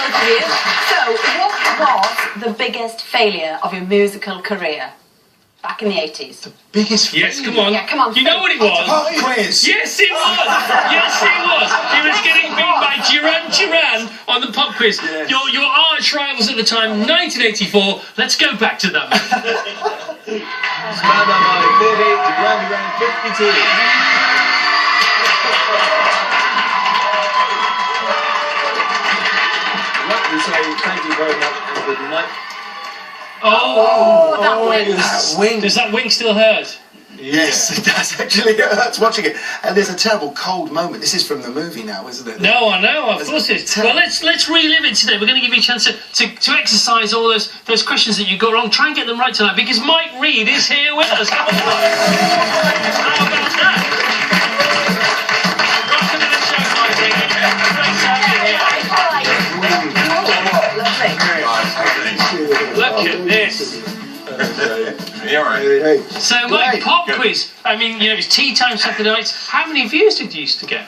both of you. So, what was the biggest failure of your musical career back in the 80s? The biggest failure? Yes, come on. Yeah, come on. You know what it was? Pop quiz. Yes, it was. Yes, it was. He was getting beat by Duran Duran on the pop quiz. Yes. Your arch rivals at the time, 1984. Let's go back to them. Spandau Ballet 30, Duran Duran 52. I'd like to say thank you very much and good night. Oh, that wink. That wink. Does that wink still hurt? Yes, it does actually. It hurts watching it. And there's a terrible cold moment. This is from the movie now, isn't it? No, I know, of course it is. Well, let's relive it today. We're going to give you a chance to exercise all those questions that you got wrong. Try and get them right tonight, because Mike Reid is here with us. Come on, Mike. How about that? Welcome to the show, Mike Reid. Great to have you here. Lovely. Look at this. Yeah, right. So, Mike, pop quiz. I mean, you know, it's tea time Saturday nights. How many views did you used to get?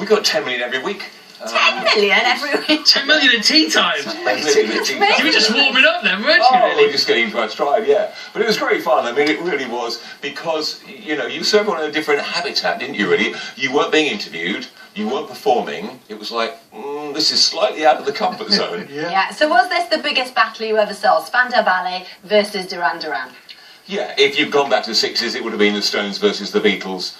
We got 10 million every week. 10 million every week. 10 million at tea time. You were just warming up then, weren't you? Oh, we're just getting into our stride, yeah. But it was great fun. I mean, it really was, because, you know, you served on a different habitat, didn't you, really? You weren't being interviewed, you weren't performing. It was like, this is slightly out of the comfort zone. Yeah, so was this the biggest battle you ever saw? Spandau Ballet versus Duran Duran? Yeah, if you've gone back to the 60s, it would have been the Stones versus the Beatles.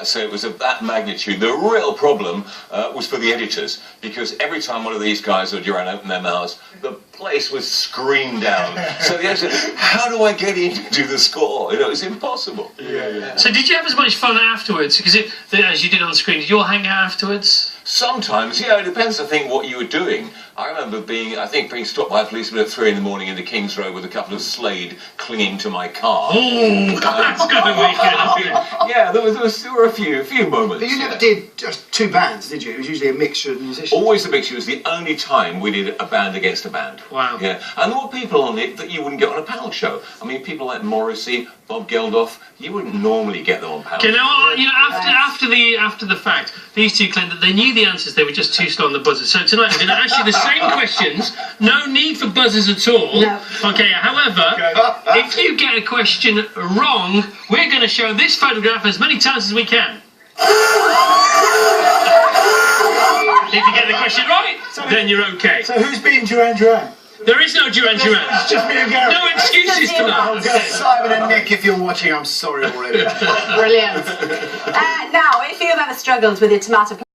So it was of that magnitude. The real problem was for the editors, because every time one of these guys or Duran opened their mouths, the place was screamed down. So the editor, how do I get in to do the score? You know, it's impossible. Yeah. So did you have as much fun afterwards? Because as you did on the screen, did you all hang out afterwards? Sometimes, yeah, it depends, I think, what you were doing. I remember being stopped by a policeman at 3 in the morning in the King's Road with a couple of Slade clinging to my car. Oh, that's going to make it. Yeah, there were a few moments. But you never did just two bands, did you? It was usually a mixture of musicians. Always the mixture. It was the only time we did a band against a band. Wow. Yeah, and there were people on it that you wouldn't get on a panel show. I mean, people like Morrissey, Bob Geldof, you wouldn't normally get them on panel. Okay, now, you know, after the fact, these two claimed that they knew the answers, they were just too slow on the buzzer. So tonight I'm going to ask you the same questions, no need for buzzers at all. No. Okay, however, if you get a question wrong, we're going to show this photograph as many times as we can. If you get the question right, then you're okay. So who's being Duran Duran? There is no Duran Duran. It's just me and Gary. No excuses tonight. Simon and Nick, if you're watching, I'm sorry already. Brilliant. Now, if you've ever struggled with your tomato